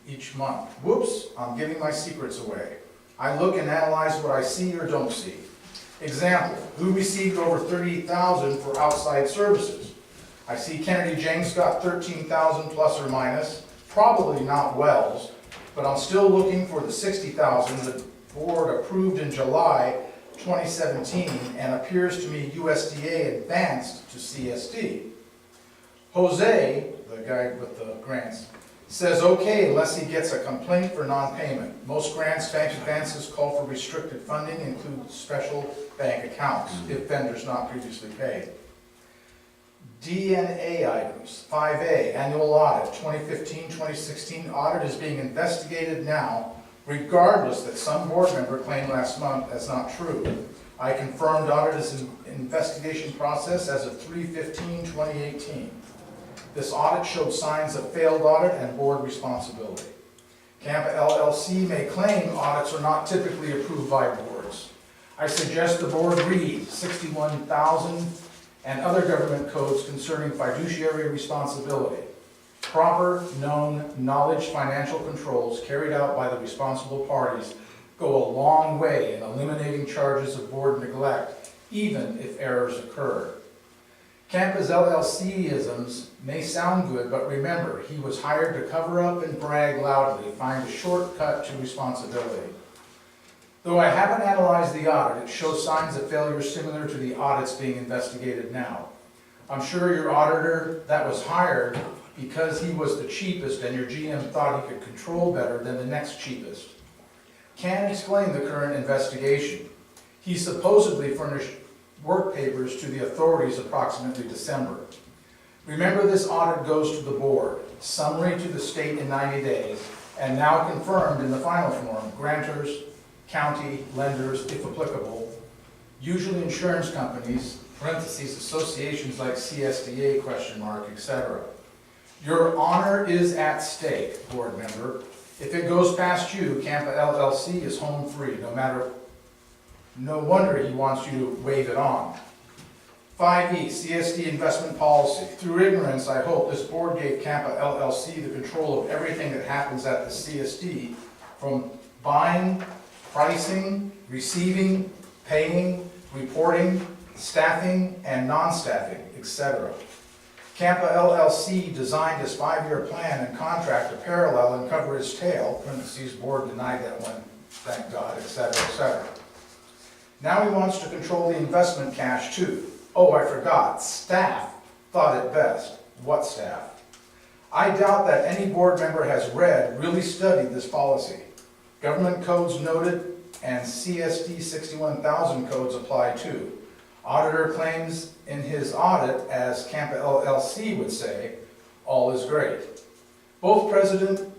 each month. Whoops, I'm giving my secrets away. I look and analyze what I see or don't see. Example, who received over $30,000 for outside services? I see Kennedy Jenks got $13,000 plus or minus, probably not Wells, but I'm still looking for the $60,000 the board approved in July 2017 and appears to me USDA advanced to CSD. Jose, the guy with the grants, says okay unless he gets a complaint for non-payment. Most grants bank advances call for restricted funding, include special bank accounts if vendors not previously paid. DNA items, 5A, annual audit, 2015-2016 audit is being investigated now, regardless that some board member claimed last month that's not true. I confirmed audit is in investigation process as of 3/15/2018. This audit showed signs of failed audit and board responsibility. KAMPA LLC may claim audits are not typically approved by boards. I suggest the board read 61,000 and other government codes concerning fiduciary responsibility. Proper, known, knowledge financial controls carried out by the responsible parties go a long way in eliminating charges of board neglect, even if errors occur. KAMPA's LLC-isms may sound good, but remember, he was hired to cover up and brag loudly, find a shortcut to responsibility. Though I haven't analyzed the audit, it shows signs of failure similar to the audits being investigated now. I'm sure your auditor that was hired because he was the cheapest and your GM thought he could control better than the next cheapest can explain the current investigation. He supposedly furnished work papers to the authorities approximately December. Remember, this audit goes to the board, summary to the state in 90 days, and now confirmed in the final form, grantors, county, lenders, if applicable, usually insurance companies, parentheses, associations like CSDA, question mark, etc. Your honor is at stake, board member. If it goes past you, KAMPA LLC is home free, no wonder he wants you to wave it on. 5E, CSD investment policy. Through ignorance, I hope this board gave KAMPA LLC the control of everything that happens at the CSD, from buying, pricing, receiving, paying, reporting, staffing, and non-staffing, etc. KAMPA LLC designed his 5-year plan and contract to parallel and cover his tail, parentheses, board denied that one, thank God, etc., etc. Now he wants to control the investment cash too. Oh, I forgot, staff thought it best. What staff? I doubt that any board member has really studied this policy. Government codes noted and CSD 61,000 codes apply too. Auditor claims in his audit, as KAMPA LLC would say, all is great. Board president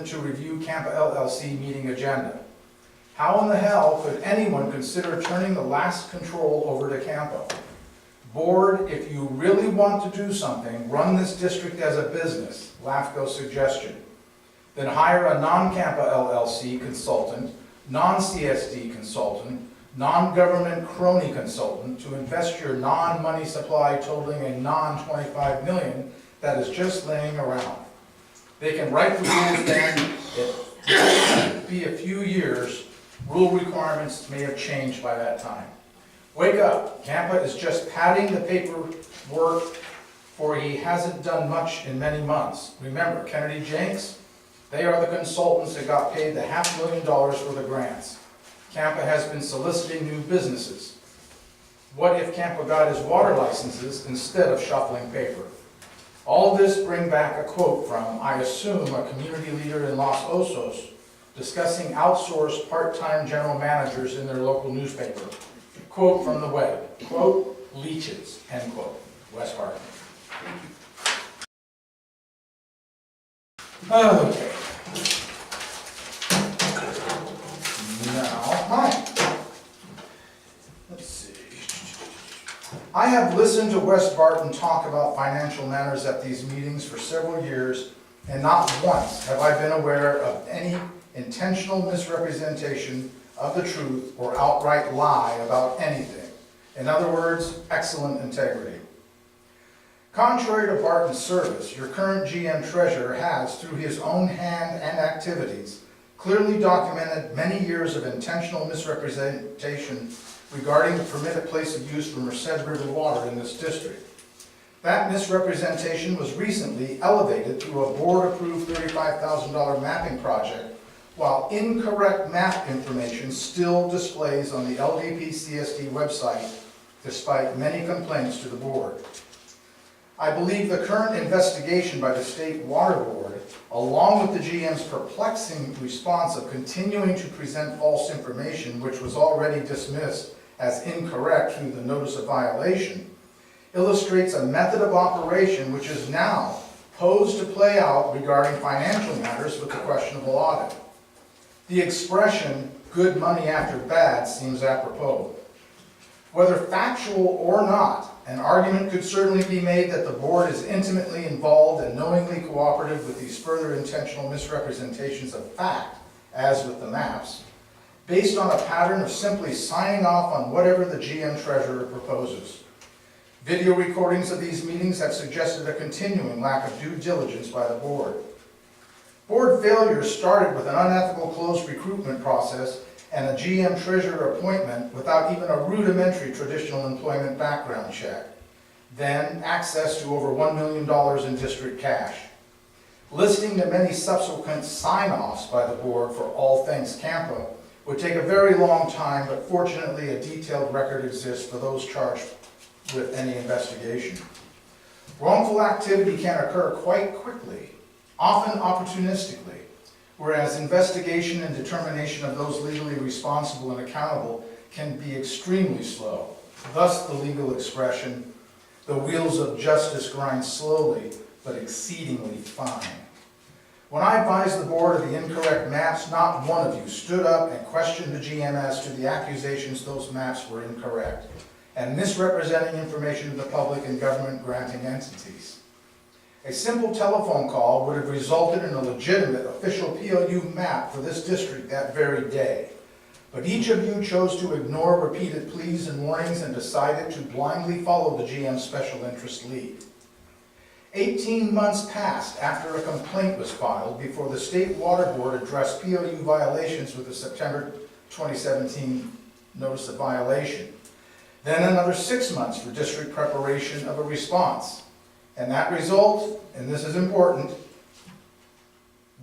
to review KAMPA LLC meeting agenda. How in the hell could anyone consider turning the last control over to KAMPA? Board, if you really want to do something, run this district as a business, LAFCO suggestion. Then hire a non-KAMPA LLC consultant, non-CSD consultant, non-government crony consultant to invest your non-money supply totaling a non-25 million that is just laying around. They can write the rules then. It will be a few years. Rule requirements may have changed by that time. Wake up. KAMPA is just padding the paperwork, for he hasn't done much in many months. Remember, Kennedy Jenks, they are the consultants that got paid the $500,000 for the grants. KAMPA has been soliciting new businesses. What if KAMPA got his water licenses instead of shuffling paper? All this bring back a quote from, I assume, a community leader in Los Osos discussing outsourced part-time general managers in their local newspaper. Quote from the web, quote, leeches, end quote. Wes Hartman. Okay. Now, mine. Let's see. I have listened to Wes Barton talk about financial matters at these meetings for several years, and not once have I been aware of any intentional misrepresentation of the truth or outright lie about anything. In other words, excellent integrity. Contrary to Barton's service, your current GM treasurer has, through his own hand and activities, clearly documented many years of intentional misrepresentation regarding the permitted place of use for Merced River water in this district. That misrepresentation was recently elevated through a board-approved $35,000 mapping project, while incorrect map information still displays on the LDPCSD website, despite many complaints to the board. I believe the current investigation by the State Water Board, along with the GM's perplexing response of continuing to present false information, which was already dismissed as incorrect through the notice of violation, illustrates a method of operation which is now posed to play out regarding financial matters with the questionable audit. The expression, good money after bad, seems apropos. Whether factual or not, an argument could certainly be made that the board is intimately involved and knowingly cooperative with these further intentional misrepresentations of fact, as with the maps, based on a pattern of simply signing off on whatever the GM treasurer proposes. Video recordings of these meetings have suggested a continuing lack of due diligence by the board. Board failures started with an unethical closed recruitment process and a GM treasurer appointment without even a rudimentary traditional employment background check. Then access to over $1 million in district cash. Listing the many subsequent sign-offs by the board for all things KAMPA would take a very long time, but fortunately a detailed record exists for those charged with any investigation. Wrongful activity can occur quite quickly, often opportunistically, whereas investigation and determination of those legally responsible and accountable can be extremely slow. Thus the legal expression, the wheels of justice grind slowly, but exceedingly fine. When I advised the board of the incorrect maps, not one of you stood up and questioned the GM as to the accusations those maps were incorrect and misrepresenting information to the public and government granting entities. A simple telephone call would have resulted in a legitimate official PLU map for this district that very day. But each of you chose to ignore repeated pleas and warnings and decided to blindly follow the GM's special interest lead. 18 months passed after a complaint was filed before the State Water Board addressed PLU violations with the September 2017 notice of violation. Then another 6 months for district preparation of a response. And that result, and this is important,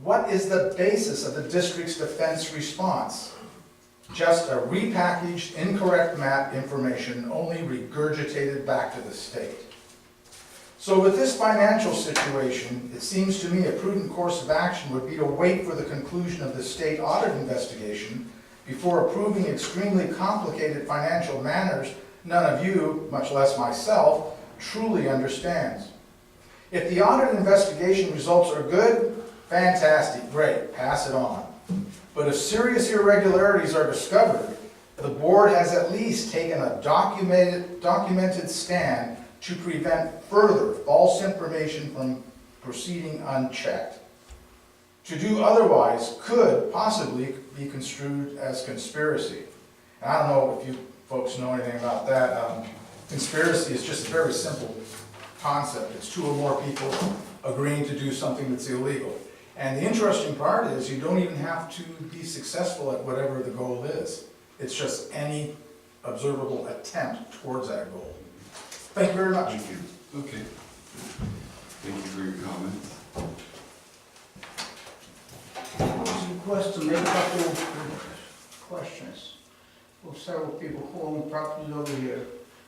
what is the basis of the district's defense response? Just a repackaged, incorrect map information only regurgitated back to the state. So with this financial situation, it seems to me a prudent course of action would be to wait for the conclusion of the state audit investigation before approving extremely complicated financial matters none of you, much less myself, truly understands. If the audit investigation results are good, fantastic, great, pass it on. But if serious irregularities are discovered, the board has at least taken a documented stand to prevent further false information from proceeding unchecked. To do otherwise could possibly be construed as conspiracy. And I don't know if you folks know anything about that. Conspiracy is just a very simple concept. It's two or more people agreeing to do something that's illegal. And the interesting part is you don't even have to be successful at whatever the goal is. It's just any observable attempt towards that goal. Thank you very much. Thank you. Okay. Thank you for your comments. Request to make a couple of questions of several people who own properties over here.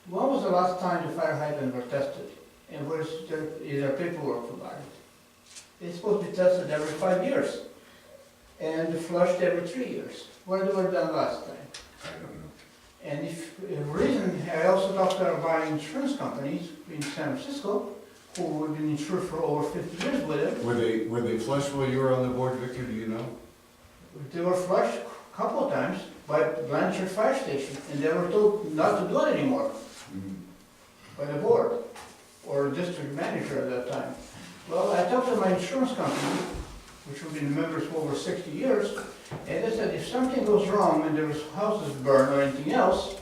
When was the last time the fire hydrants were tested? And is there paperwork about it? It's supposed to be tested every 5 years and flushed every 3 years. Where they were done last time? I don't know. And if reason, I also talked about insurance companies in San Francisco who have been insured for over 50 years with it. Were they flushed while you were on the board, Victor? Do you know? They were flushed a couple of times by Blanchard Fire Station, and they were told not to do it anymore by the board or district manager at that time. Well, I talked to my insurance company, which have been members for over 60 years, and they said if something goes wrong and there's houses burned or anything else,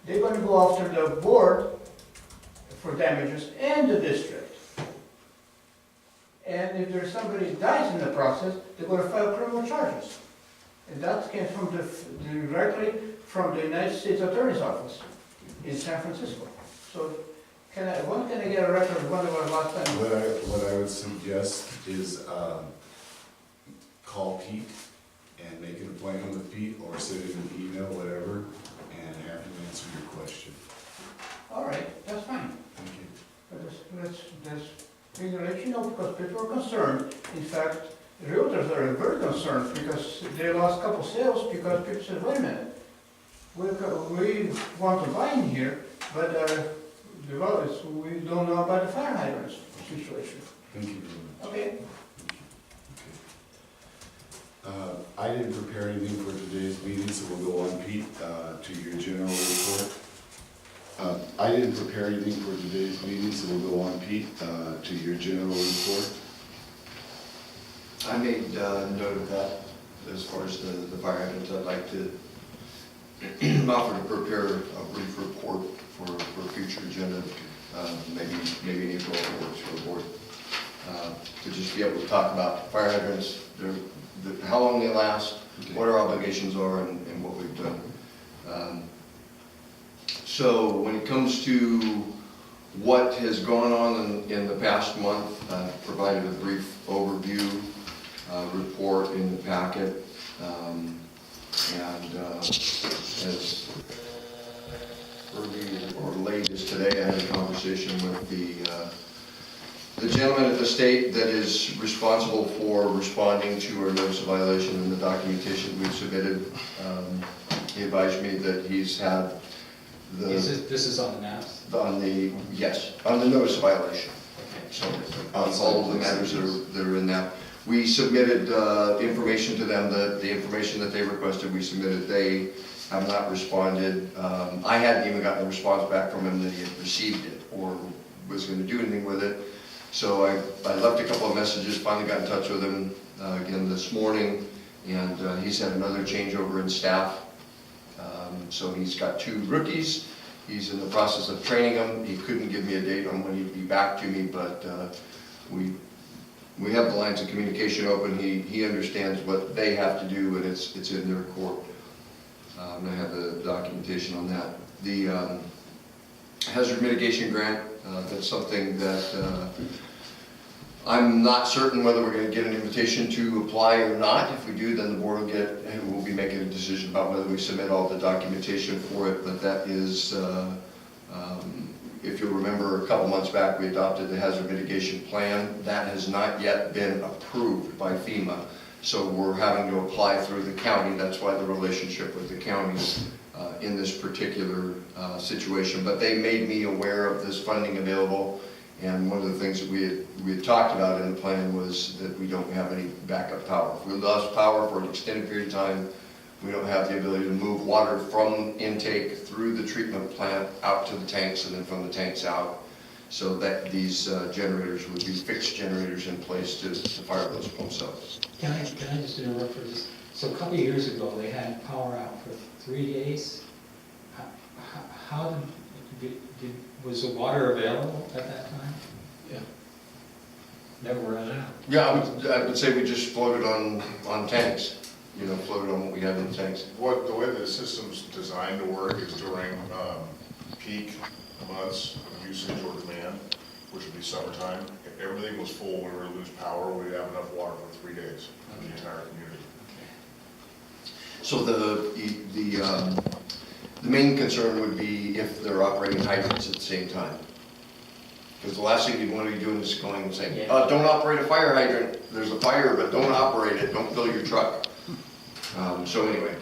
they're going to go after the board for damages and the district. and if there's somebody who dies in the process, they're gonna file criminal charges. And that came from directly from the United States Attorney's Office in San Francisco. So when can I get a record of when it was last time? What I would suggest is, call Pete and make an appointment with Pete, or send him an email, whatever, and have him answer your question. All right, that's fine. Thank you. But let's figure, let you know, because people are concerned. In fact, realtors are very concerned because they lost a couple sales because people said, wait a minute, we want to buy in here, but developers, we don't know about the fire hydrants situation. Thank you very much. Okay. I didn't prepare anything for today's meeting, so we'll go on, Pete, to your general report. I didn't prepare anything for today's meeting, so we'll go on, Pete, to your general report. I made note of that as far as the fire hydrants. I'd like to offer to prepare a brief report for future agenda, maybe in April if it works for the board, to just be able to talk about fire hydrants, how long they last, what our obligations are, and what we've done. So when it comes to what has gone on in the past month, I've provided a brief overview report in the packet, and as early or late as today, I had a conversation with the gentleman at the state that is responsible for responding to our notice of violation and the documentation we've submitted. He advised me that he's had This is on the maps? Yes, on the notice of violation. Okay. So, on all of the matters that are in that. We submitted information to them, the information that they requested, we submitted. They have not responded. I hadn't even gotten a response back from him that he had received it or was going to do anything with it. So I left a couple of messages, finally got in touch with him again this morning, and he's had another changeover in staff. So he's got 2 rookies. He's in the process of training them. He couldn't give me a date on when he'd be back to me, but we have the lines of communication open. He understands what they have to do, and it's in their court. And I have the documentation on that. The hazard mitigation grant, that's something that I'm not certain whether we're going to get an invitation to apply or not. If we do, then the board will be making a decision about whether we submit all the documentation for it. But that is, if you'll remember, a couple months back we adopted the hazard mitigation plan. That has not yet been approved by FEMA. So we're having to apply through the county. That's why the relationship with the county in this particular situation. But they made me aware of this funding available. And one of the things that we had talked about in the plan was that we don't have any backup power. If we lost power for an extended period of time, we don't have the ability to move water from intake through the treatment plant out to the tanks and then from the tanks out. So that these generators would be fixed generators in place to fire those pumps up. Can I just interrupt for this? So a couple of years ago, they had power out for 3 days. How was the water available at that time? Yeah. Never ran out. Yeah, I would say we just floated on tanks. You know, floated on what we had in the tanks. The way the system's designed to work is during peak months of usage or demand, which would be summertime. If everything was full, when we were to lose power, we'd have enough water for 3 days for the entire community. So the main concern would be if they're operating hydrants at the same time. Because the last thing you'd want to be doing is going and saying, don't operate a fire hydrant. There's a fire, but don't operate it. Don't fill your truck. So anyway,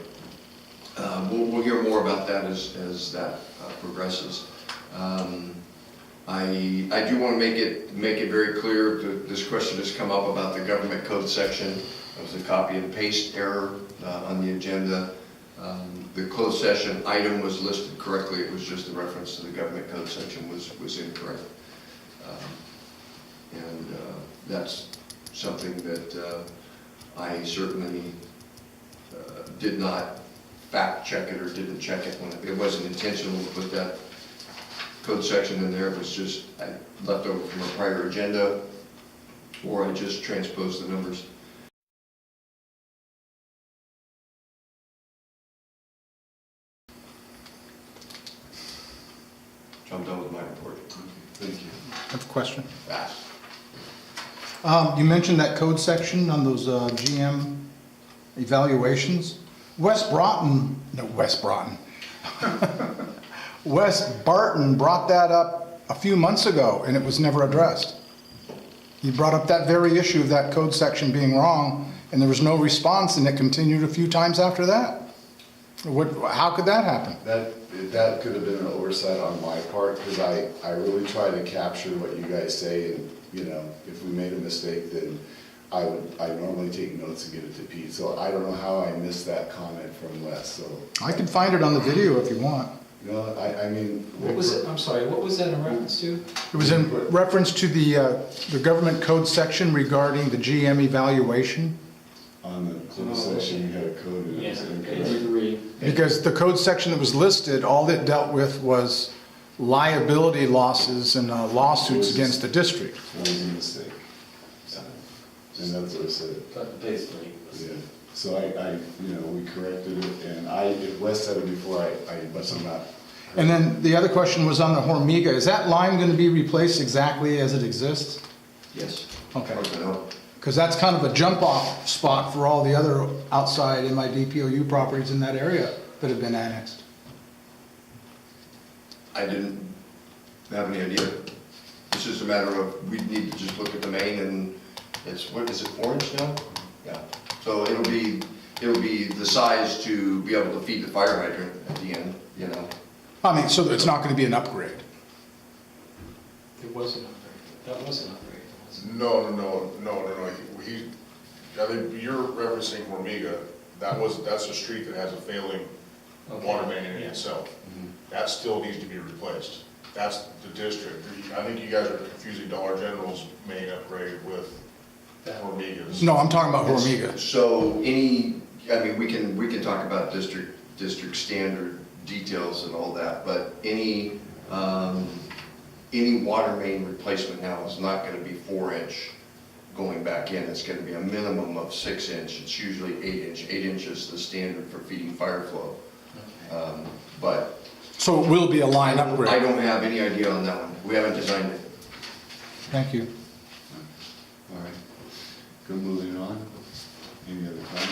we'll hear more about that as that progresses. I do want to make it very clear that this question has come up about the government code section. It was a copy and paste error on the agenda. The closed session item was listed correctly. It was just the reference to the government code section was incorrect. And that's something that I certainly did not fact check it or didn't check it when it wasn't intentional to put that code section in there. It was just left over from a prior agenda. or I just transpose the numbers. I'm done with my report. Thank you. I have a question. Fast. You mentioned that code section on those GM evaluations. Wes Barton brought that up a few months ago, and it was never addressed. He brought up that very issue of that code section being wrong, and there was no response, and it continued a few times after that. How could that happen? That could have been an oversight on my part, because I really try to capture what you guys say, and, you know, if we made a mistake, then I normally take notes and get it to Pete, so I don't know how I missed that comment from Wes, so. I can find it on the video if you want. You know, I mean. What was it, I'm sorry, what was that in reference to? It was in reference to the government code section regarding the GM evaluation. On the closed session, you had a code and it was incorrect. Agree. Because the code section that was listed, all it dealt with was liability losses and lawsuits against the district. It was a mistake. And that's what I said. Basically. Yeah. So you know, we corrected it, and if Wes said it before, I must have not. And then the other question was on the Hormiga. Is that line going to be replaced exactly as it exists? Yes. Okay. As far as I know. Because that's kind of a jump-off spot for all the other outside MIDPOU properties in that area that have been annexed. I didn't have any idea. It's just a matter of, we need to just look at the main, and it's, what is it, 4 inch now? Yeah. So it'll be the size to be able to feed the fire hydrant at the end, you know? I mean, so it's not going to be an upgrade. It was an upgrade. That was an upgrade, wasn't it? No. I think you're referencing Hormiga. That's a street that has a failing water main in Yeah. itself. That still needs to be replaced. That's the district. I think you guys are confusing Dollar General's main upgrade with Hormiga's. No, I'm talking about Hormiga. So we can talk about district standard details and all that, but any water main replacement now is not gonna be 4 inch going back in. It's gonna be a minimum of 6 inch. It's usually 8 inch. 8 inch is the standard for feeding fire flow. But So it will be a line I upgrade. don't have any idea on that one. We haven't designed it. Thank you. All right. Good, moving on. Any other comments?